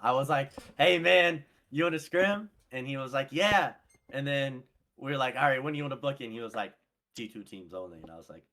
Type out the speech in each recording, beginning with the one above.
I was like, hey man, you want to scrim? And he was like, yeah. And then we were like, all right, when do you want to book in? He was like, G2 teams only. And I was like,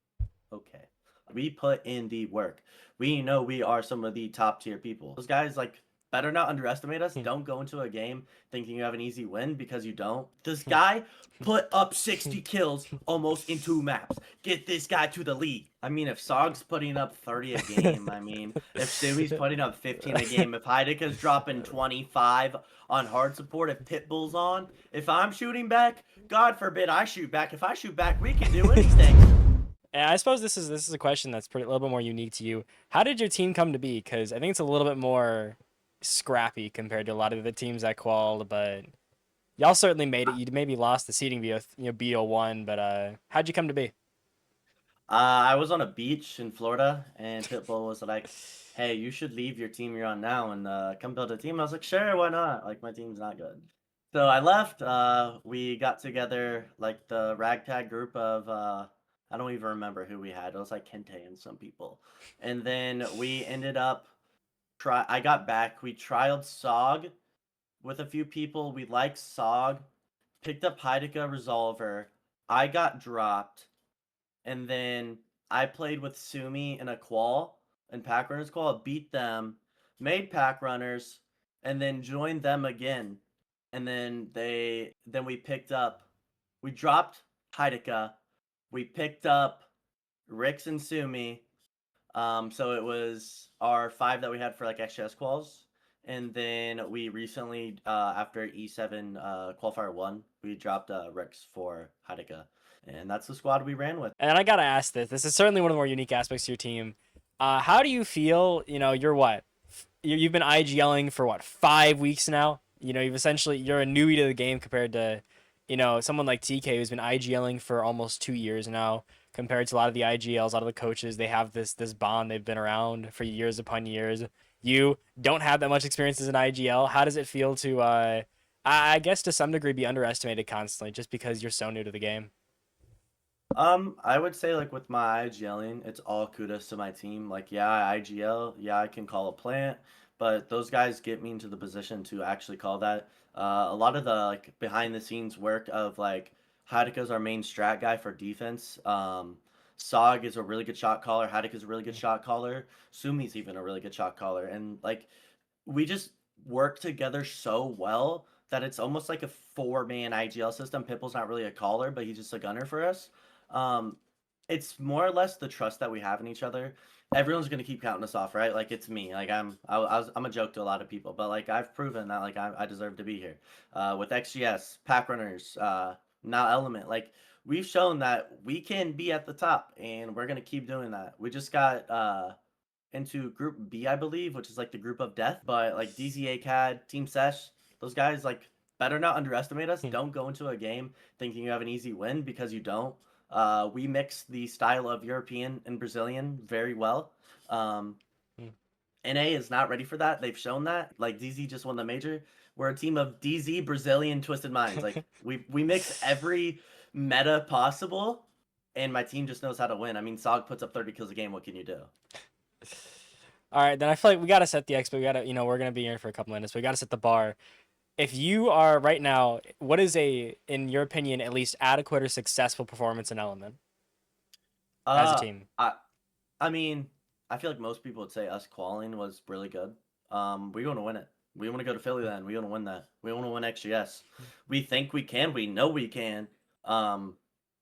okay. We put in the work. We know we are some of the top tier people. Those guys like better not underestimate us. Don't go into a game thinking you have an easy win because you don't. This guy put up 60 kills almost in 2 maps. Get this guy to the league. I mean, if Sog's putting up 30 a game, I mean, if Sumi's putting up 15 a game, if Heideke's dropping 25 on hard support, if Pitbull's on, if I'm shooting back, God forbid I shoot back. If I shoot back, we can do anything. And I suppose this is a question that's a little bit more unique to you. How did your team come to be? Because I think it's a little bit more scrappy compared to a lot of the teams that qualified, but y'all certainly made it. You maybe lost the seeding via BO1, but how'd you come to be? I was on a beach in Florida, and Pitbull was like, "Hey, you should leave your team you're on now and come build a team." I was like, "Sure, why not? Like my team's not good." So I left. We got together like the ragtag group of I don't even remember who we had. It was like Kente and some people, and then we ended up try. I got back. We trialed Sog with a few people. We liked Sog. Picked up Heideka Resolver. I got dropped. And then I played with Sumi in a qual, in packrunners qual, beat them, made packrunners, and then joined them again. And then we picked up, we dropped Heideka, we picked up Rix and Sumi. So it was our 5 that we had for like XS quals. And then we recently, after E7 qualifier 1, we dropped Rix for Heideka. And that's the squad we ran with. And I gotta ask this. This is certainly one of the more unique aspects of your team. How do you feel? You're what? You've been IGLing for what 5 weeks now. You're a newbie to the game compared to, someone like TK who's been IGLing for almost 2 years now. Compared to a lot of the IGLs, a lot of the coaches, they have this bond. They've been around for years upon years. You don't have that much experience as an IGL. How does it feel to, I guess to some degree, be underestimated constantly just because you're so new to the game? I would say like with my IGLing, it's all kudos to my team. Like, yeah, I IGL, yeah, I can call a plant, but those guys get me into the position to actually call that. A lot of the like behind the scenes work of like Hadeka's our main strat guy for defense. Sog is a really good shot caller. Hadeka's a really good shot caller. Sumi's even a really good shot caller, and like we just work together so well that it's almost like a 4-man IGL system. Pipple's not really a caller, but he's just a gunner for us. Um, it's more or less the trust that we have in each other. Everyone's gonna keep counting us off, right? Like it's me. Like I'm a joke to a lot of people, but like I've proven that like I deserve to be here. With XGS, packrunners, now Element, like we've shown that we can be at the top, and we're gonna keep doing that. We just got into Group B, I believe, which is like the group of death. But like DZA CAD, Team Sesh, those guys like better not underestimate us. Don't go into a game thinking you have an easy win because you don't. We mix the style of European and Brazilian very well. Um, NA is not ready for that. They've shown that. Like DZ just won the major. We're a team of DZ Brazilian Twisted Minds. Like we mix every meta possible, and my team just knows how to win. I mean, Sog puts up 30 kills a game. What can you do? All right, then I feel like we gotta set the expo. We gotta, we're gonna be here for a couple minutes. We gotta set the bar. If you are right now, what is in your opinion, at least adequate or successful performance in Element as a Uh, team? I I mean, I feel like most people would say us qualing was really good. We want to win it. We want to go to Philly then. We want to win that. We want to win XGS. We think we can. We know we can. Um,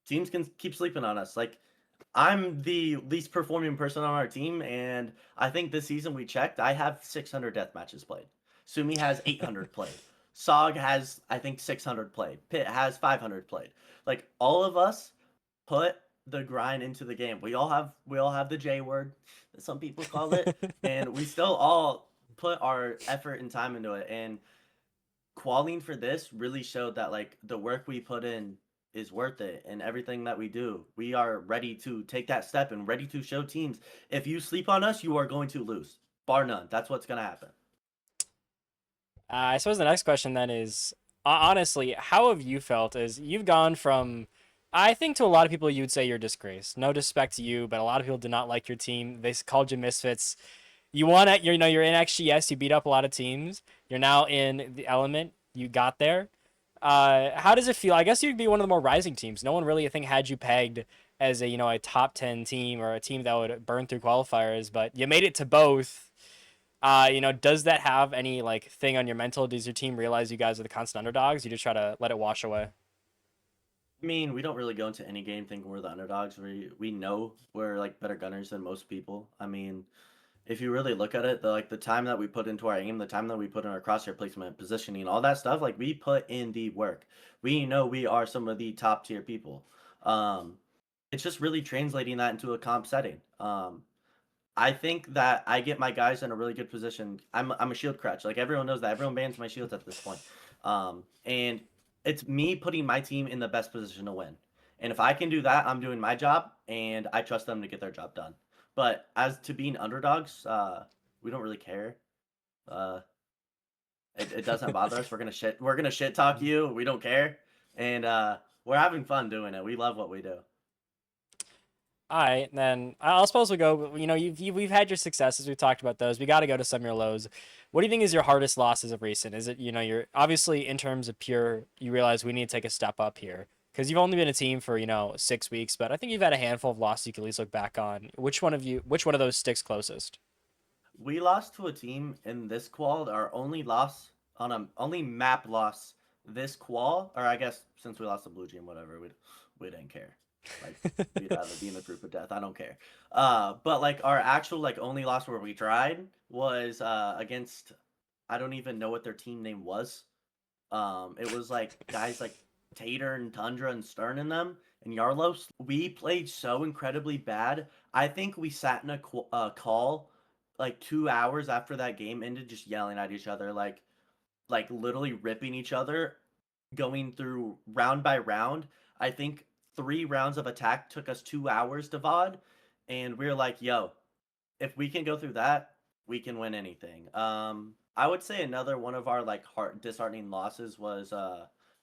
Teams can keep sleeping on us. Like, I'm the least performing person on our team, and I think this season we checked. I have 600 death matches played. Sumi has 800 played. Sog has, I think, 600 played. Pit has 500 played. Like, all of us put the grind into the game. We all have the J word that some people call it, and we still all put our effort and time into it. And qualing for this really showed that like the work we put in is worth it, and everything that we do, we are ready to take that step and ready to show teams if you sleep on us, you are going to lose, bar none. That's what's gonna happen. I suppose the next question then is, honestly, how have you felt as you've gone from, I think to a lot of people, you'd say you're disgraced. No disrespect to you, but a lot of people did not like your team. They called you misfits. You won at you're in XGS. You beat up a lot of teams. You're now in the element. You got there. How does it feel? I guess you'd be one of the more rising teams. No one really, I think, had you pegged as a a top 10 team or a team that would burn through qualifiers, but you made it to both. Does that have any like thing on your mental? Does your team realize you guys are the constant underdogs? You just try to let it wash away. I mean, we don't really go into any game thinking we're the underdogs. We know we're like better gunners than most people. I mean, if you really look at it, the time that we put into our aim, the time that we put in our crosshair placement, positioning, all that stuff, like we put in the work. We know we are some of the top tier people. Um, it's just really translating that into a comp setting. I think that I get my guys in a really good position. I'm a shield crutch. Like everyone knows that. Everyone bans my shields at this point. And it's me putting my team in the best position to win. And if I can do that, I'm doing my job, and I trust them to get their job done. But as to being underdogs, we don't really care. Uh, it doesn't bother us. We're gonna shit talk you. We don't care, and we're having fun doing it. We love what we do. All right, then I'll suppose we go. We've had your successes. We've talked about those. We got to go to some of your lows. What do you think is your hardest losses of recent? Is it you're obviously in terms of pure. You realize we need to take a step up here because you've only been a team for 6 weeks, but I think you've had a handful of losses you can at least look back on. Which one of those sticks closest? We lost to a team in this qual. Our only loss on a only map loss this qual, or I guess since we lost the blue team, whatever, we didn't care. Like we'd rather be in the group of death. I don't care. But like our actual like only loss where we tried was against, I don't even know what their team name was. It was like guys like Tater and Tundra and Stern in them and Yarlos. We played so incredibly bad. I think we sat in a call like 2 hours after that game ended, just yelling at each other, like literally ripping each other, going through round by round. I think 3 rounds of attack took us 2 hours to VOD, and we were like, "Yo, if we can go through that, we can win anything." I would say another one of our like disheartening losses was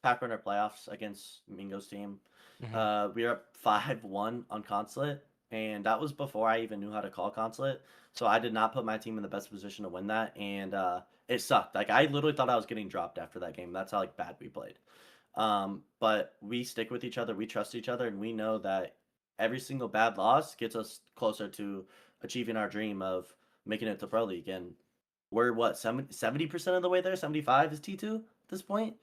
packrunner playoffs against Mingo's team. Hmm. We were up 5-1 on consulate, and that was before I even knew how to call consulate. So I did not put my team in the best position to win that, and it sucked. Like I literally thought I was getting dropped after that game. That's how like bad we played. But we stick with each other, we trust each other, and we know that every single bad loss gets us closer to achieving our dream of making it to Pro League. And we're what, 70% of the way there? 75 is T2 at this point.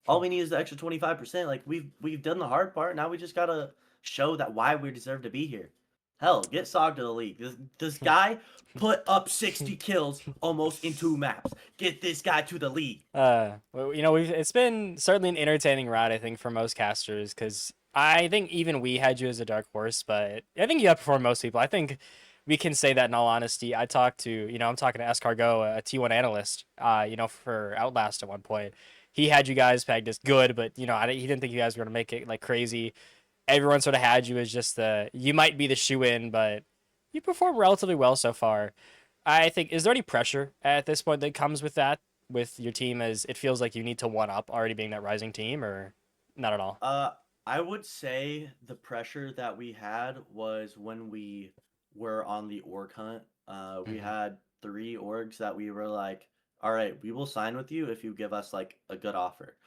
All we need is the extra 25%. Like we've done the hard part. Now we just gotta show that why we deserve to be here. Hell, get Sog to the league. This guy put up 60 kills almost in 2 maps. Get this guy to the league. It's been certainly an entertaining ride, I think, for most casters, because I think even we had you as a dark horse, but I think you outperformed most people. I think we can say that in all honesty. I'm talking to Escargo, a T1 analyst, for Outlast at one point. He had you guys pegged as good, but he didn't think you guys were gonna make it like crazy. Everyone sort of had you as just you might be the shoe in, but you performed relatively well so far. I think, is there any pressure at this point that comes with that, with your team, as it feels like you need to one up already being that rising team, or not at all? Uh, I would say the pressure that we had was when we were on the org hunt. We Hmm. had 3 orgs that we were like, all right, we will sign with you if you give us like a good offer.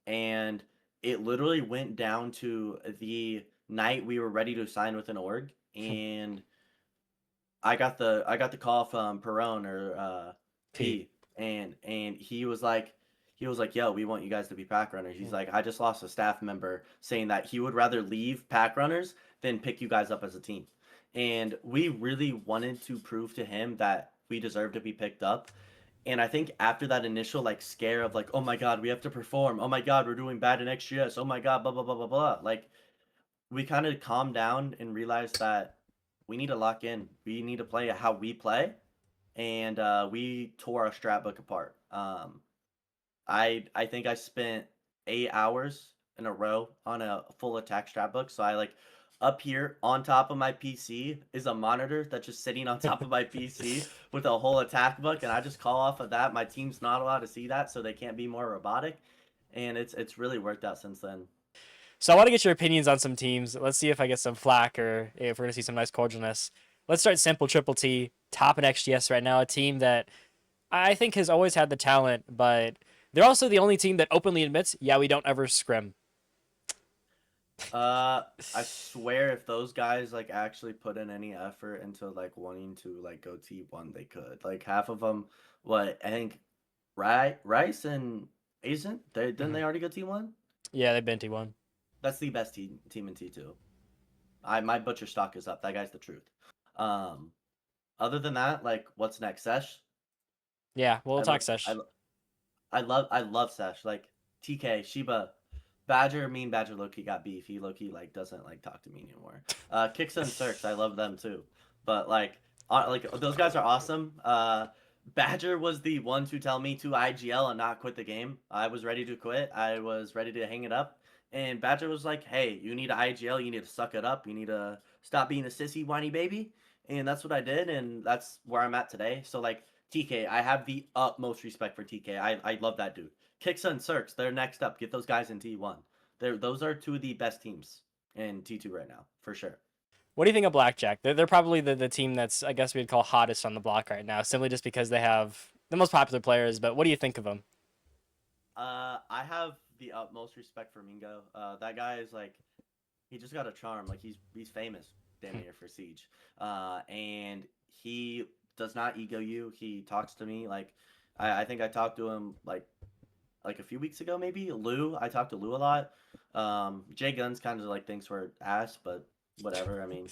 And it literally went down to the night we were ready to sign with an org, and I got the call from Perone or P. P, and he was like, "Yo, we want you guys to be pack runners." He's like, "I just lost a staff member saying that he would rather leave pack runners than pick you guys up as a team." And we really wanted to prove to him that we deserve to be picked up. And I think after that initial like scare of like, "Oh my god, we have to perform. Oh my god, we're doing bad in XGS. Oh my god, blah blah blah blah blah." Like we kind of calmed down and realized that we need to lock in. We need to play how we play, and we tore our strat book apart. I think I spent 8 hours in a row on a full attack strat book. So I like up here on top of my PC is a monitor that's just sitting on top of my PC with a whole attack book, and I just call off of that. My team's not allowed to see that, so they can't be more robotic, and it's really worked out since then. So I want to get your opinions on some teams. Let's see if I get some flack or if we're gonna see some nice cordialness. let's start simple. Triple T, top in XGS right now, a team that I think has always had the talent, but they're also the only team that openly admits, yeah, we don't ever scrim. Uh, I swear if those guys like actually put in any effort into like wanting to like go T1, they could. Like half of them, what I think, Rice and Asian, they didn't Mhm. they already go T1? Yeah, they've been T1. That's the best team in T2. I my butcher stock is up. That guy's the truth. Um, other than that, like what's next? Sesh. Yeah, we'll I talk love Sesh. I love Sesh. Like TK, Shiba, Badger, mean Badger Loki got beef. He Loki like doesn't like talk to me anymore. Kicks and Cirques, I love them too. But like those guys are awesome. Badger was the one to tell me to IGL and not quit the game. I was ready to quit. I was ready to hang it up. And Badger was like, "Hey, you need to IGL. You need to suck it up. You need to stop being a sissy whiny baby." And that's what I did, and that's where I'm at today. So like TK, I have the utmost respect for TK. I love that dude. Kicks and Cirques, they're next up. Get those guys in T1. Those are two of the best teams in T2 right now, for sure. What do you think of Blackjack? They're probably the team that's, I guess we'd call hottest on the block right now, simply just because they have the most popular players. But what do you think of them? I have the utmost respect for Mingo. That guy is like, he just got a charm. Like he's famous, damn near for Siege. And he does not ego you. He talks to me like, I think I talked to him like a few weeks ago, maybe. Lou, I talked to Lou a lot. Jay Guns kind of like thinks we're ass, but whatever. I mean,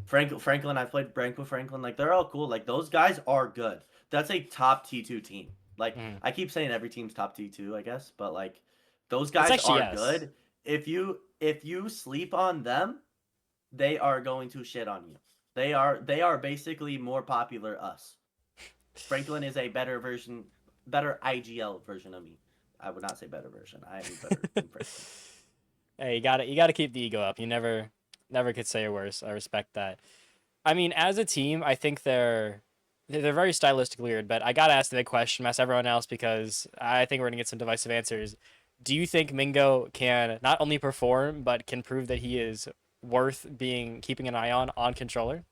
Franklin, I played Branko Franklin. Like they're all cool. Like those guys are good. That's a top T2 team. Like Mhm. I keep saying every team's top T2, I guess, but like those It's guys actually are yes. good. If you sleep on them, they are going to shit on you. They are basically more popular us. Franklin is a better IGL version of me. I would not say better version. I am better than Franklin. Hey, you gotta keep the ego up. You never could say worse. I respect that. I mean, as a team, I think they're very stylistically weird, but I gotta ask the big question, ask everyone else because I think we're gonna get some divisive answers. Do you think Mingo can not only perform but can prove that he is worth being keeping an eye on controller?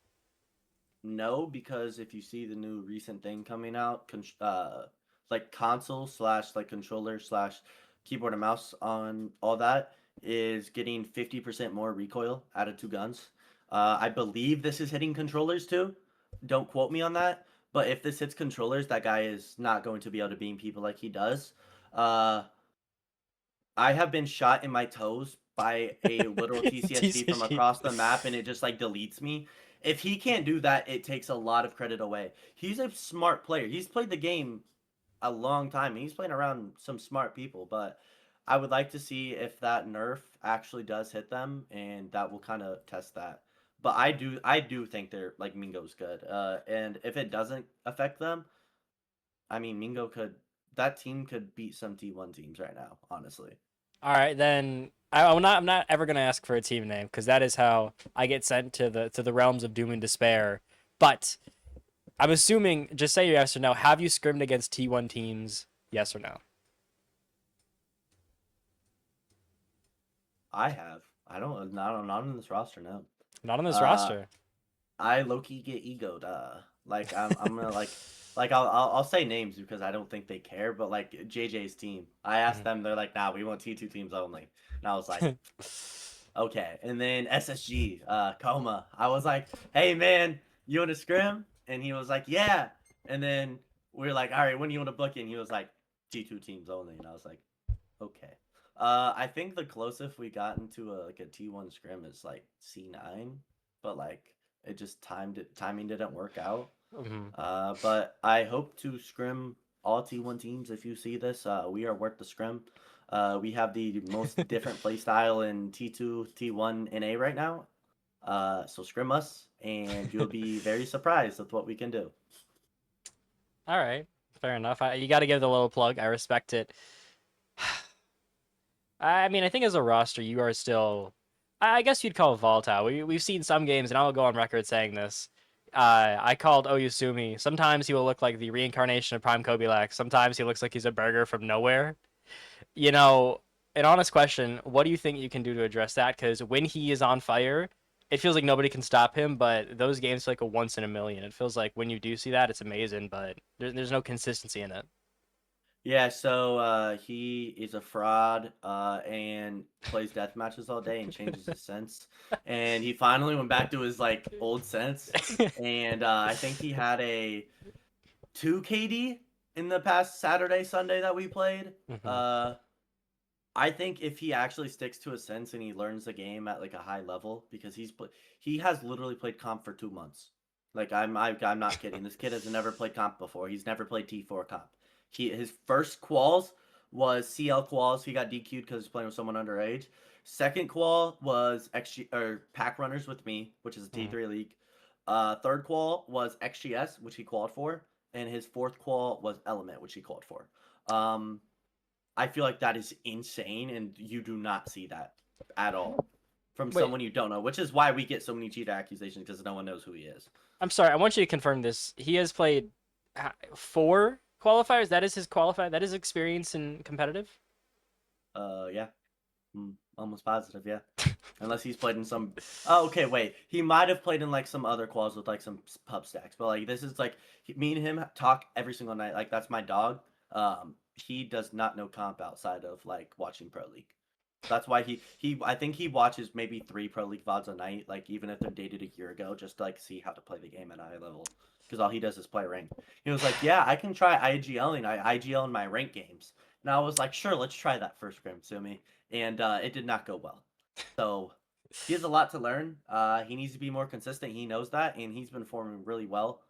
No, because if you see the new recent thing coming out, like console slash like controller slash keyboard and mouse on all that is getting 50% more recoil added to guns. I believe this is hitting controllers too. Don't quote me on that. But if this hits controllers, that guy is not going to be able to beam people like he does. Uh, I have been shot in my toes by a literal TCSG from TCG. across the map and it just like deletes me. If he can't do that, it takes a lot of credit away. He's a smart player. He's played the game a long time and he's playing around some smart people, but I would like to see if that nerf actually does hit them and that will kind of test that. But I do think they're like Mingo's good. And if it doesn't affect them, I mean Mingo could that team could beat some T1 teams right now, honestly. All right, then I'm not ever gonna ask for a team name because that is how I get sent to the realms of doom and despair. But I'm assuming, just say yes or no. Have you scrimmed against T1 teams? Yes or no? I have. I don't not on this roster, no. Not on this Uh roster. I low key get egoed. Like I'm gonna like I'll say names because I don't think they care, but like JJ's team. I asked them, they're like, nah, we want T2 teams only. And I was like, Mhm. okay. And then SSG, Coma. I was like, hey man, you want to scrim? And he was like, yeah. And then we were like, all right, when you want to book in? He was like, T2 teams only. And I was like, okay. I think the closest we got into a T1 scrim is like C9, but like timing didn't work out. Mhm. But I hope to scrim all T1 teams. If you see this, we are worth the scrim. We have the most different play style in T2, T1, and A right now. So scrim us, and you'll be very surprised with what we can do. All right, fair enough. You got to give the little plug. I respect it. I mean, I think as a roster, you are still, I guess you'd call it volatile. We've seen some games, and I'll go on record saying this. I called Oyasumi. Sometimes he will look like the reincarnation of Prime Kobilak. Sometimes he looks like he's a burger from nowhere. You know, an honest question, what do you think you can do to address that? Because when he is on fire, it feels like nobody can stop him, but those games feel like a once in a million. It feels like when you do see that, it's amazing, but there's no consistency in it. Yeah, so he is a fraud and plays death matches all day and changes his sense. And he finally went back to his like old sense. And I think he had a 2 KD in the past Saturday, Sunday that we played. Hmm. Uh, I think if he actually sticks to his sense and he learns the game at like a high level, because he has literally played comp for 2 months. Like I'm not kidding. This kid has never played comp before. He's never played T4 comp. His first quals was CL quals. He got DQ'd because he's playing with someone underage. Second qual was XG or pack runners with me, which is a Hmm. T3 league. Third qual was XGS, which he qualified for, and his fourth qual was Element, which he qualified for. I feel like that is insane, and you do not see that at all from Wait, someone you don't know, which is why we get so many cheat accusations because no one knows who he is. I'm sorry. I want you to confirm this. He has played four qualifiers. That is his qualify. That is experience in competitive. Yeah, almost positive, yeah. Unless he's played in some. Oh, okay, wait. He might have played in like some other quals with like some pub stacks, but like this is like me and him talk every single night. Like that's my dog. He does not know comp outside of like watching Pro League. That's why he I think he watches maybe 3 Pro League VODs a night, like even if they're dated a year ago, just to like see how to play the game at a high level. Because all he does is play rank. He was like, "Yeah, I can try IGLing. I IGL in my rank games." And I was like, "Sure, let's try that first Grim Sumi." And it did not go well. So he has a lot to learn. He needs to be more consistent. He knows that, and he's been performing really well.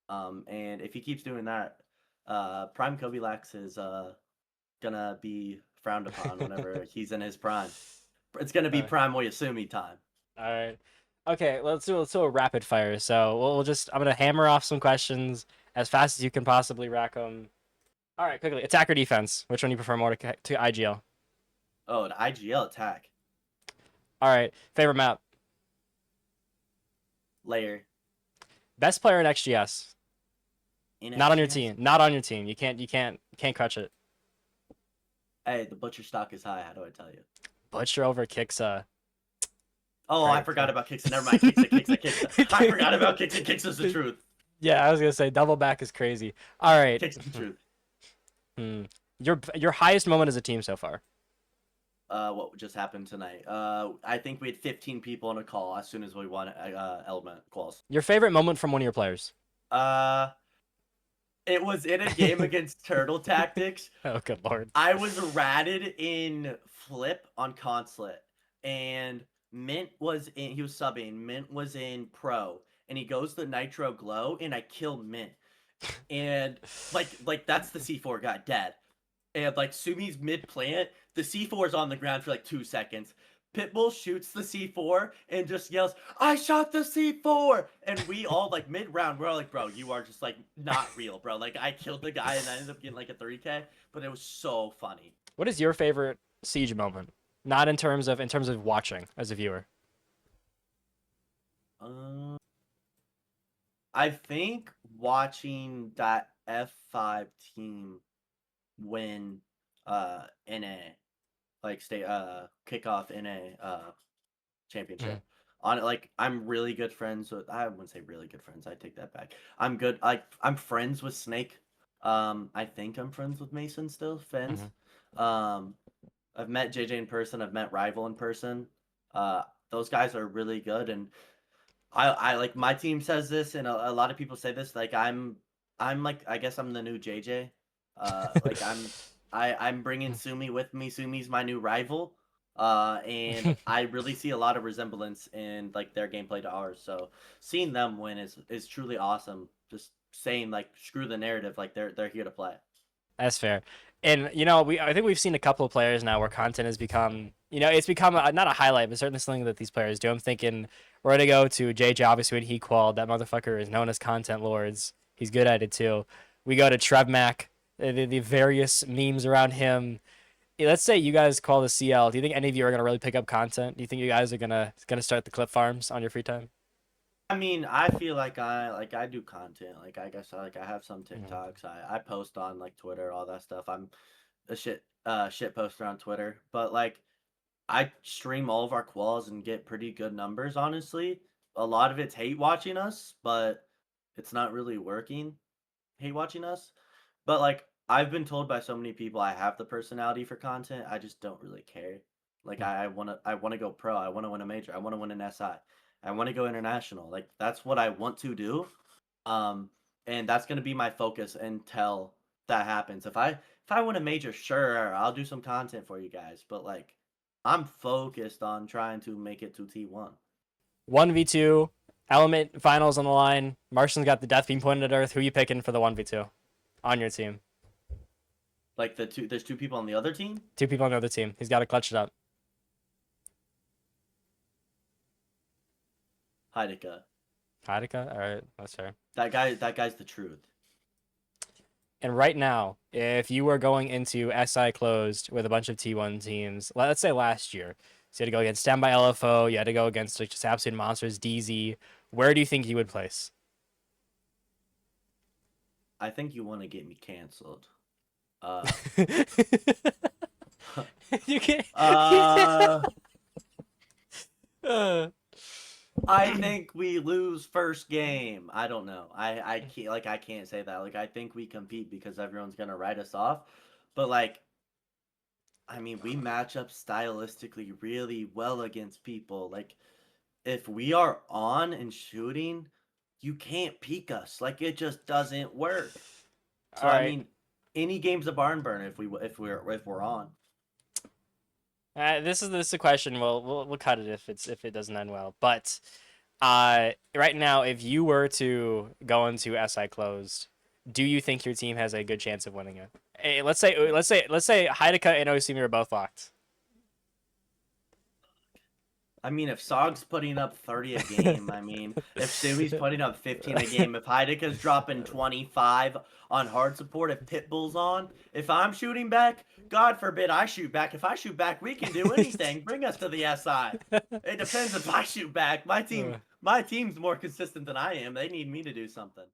And if he keeps doing that, Prime Kobe Lax is gonna be frowned upon whenever he's in his prime. It's gonna be Uh, prime Oyasumi time. all right. Okay, let's do a rapid fire. So we'll just I'm gonna hammer off some questions as fast as you can possibly rack them. All right, quickly. Attack or defense? Which one do you prefer more to IGL? Oh, the IGL attack All right. Favorite map? layer Best player in XGS? in Not on your XGS. team. Not on your team. You can't catch it. Hey, the butcher stock is high. How do I tell you? Butcher over Kixa. Oh, I Craig. forgot about Kicks. Never mind. Kicks. I forgot about Kicks. Kicks is the truth. Yeah, I was gonna say double back is crazy. All right. Kicks is the truth. Hmm. Your highest moment as a team so far. What just happened tonight? I think we had 15 people on a call as soon as we won element calls. Your favorite moment from one of your players. Uh, it was in a game against Turtle Tactics. Oh, good lord. I was ratted in Flip on Consulate, and Mint was in. He was subbing. Mint was in Pro, and he goes to Nitro Glow, and I kill Mint, and like that's the C4 guy dead, and like Sumi's mid plant, the C4 is on the ground for like 2 seconds. Pitbull shoots the C4 and just yells, "I shot the C4!" And we all like mid round, we're all like, "Bro, you are just like not real, bro." Like I killed the guy and I ended up getting like a 3K, but it was so funny. What is your favorite siege moment? Not in terms of watching as a viewer. Uh, I think watching that F5 team win NA, like stay kickoff NA championship. On it, like I'm really good friends with. I wouldn't say really good friends. I take that back. I'm good. I'm friends with Snake. I think I'm friends with Mason still. Friends. Mm-hmm. Um, I've met JJ in person. I've met Rival in person. Uh, those guys are really good, and I like my team says this, and a lot of people say this. Like I'm like I guess I'm the new JJ. Like I'm bringing Sumi with me. Sumi's my new rival. And I really see a lot of resemblance in like their gameplay to ours. So seeing them win is truly awesome. Just saying like screw the narrative. Like they're here to play. That's fair. And I think we've seen a couple of players now where content has become, it's become not a highlight, but certainly something that these players do. I'm thinking we're gonna go to JJ. Obviously, when he qualified, that motherfucker is known as Content Lords. He's good at it too. We go to Trevmac, the various memes around him. Let's say you guys call the CL. Do you think any of you are gonna really pick up content? Do you think you guys are gonna start the clip farms on your free time? I mean, I feel like I do content. Like I guess like I have some Mhm. TikToks. I post on like Twitter, all that stuff. I'm a shit poster on Twitter. But like I stream all of our quals and get pretty good numbers, honestly. A lot of it's hate watching us, but it's not really working, hate watching us. But, like, I've been told by so many people I have the personality for content, I just don't really care. Like, I wanna go pro, I wanna win a major, I wanna win an SI, I wanna go international, like, that's what I want to do, um, and that's gonna be my focus until that happens. If I win a major, sure, I'll do some content for you guys, but, like, I'm focused on trying to make it to T1. 1v2, element finals on the line. Martian's got the death beam pointed at Earth. Who you picking for the 1v2 on your team? Like, there's 2 people on the other team? Two people on the other team. He's got to clutch it up. Heideka. Heideka? All right, that's fair. That guy's the truth. And right now, if you were going into SI closed with a bunch of T1 teams, let's say last year, so you had to go against Standby LFO, you had to go against like just absolute monsters, DZ. Where do you think you would place? I think you wanna get me canceled. Uh, You can't. uh, Uh, I think we lose first game. I don't know. I can't say that. Like I think we compete because everyone's gonna write us off. But like I mean, we match up stylistically really well against people. Like if we are on and shooting, you can't peek us. Like it just doesn't work. So all I right. mean, any game's a barn burner if we're on. This is a question. We'll cut it if it doesn't end well. But right now, if you were to go into SI closed, do you think your team has a good chance of winning it? Hey, let's say Heideka and Osimi are both locked. I mean, if Sog's putting up 30 a game, I mean, if Sumi's putting up 15 a game, if Heideka's dropping 25 on hard support, if Pitbull's on, if I'm shooting back, God forbid I shoot back. If I shoot back, we can do anything. Bring us to the SI. It depends if I shoot back. My team's more consistent than I am. They need me to do something.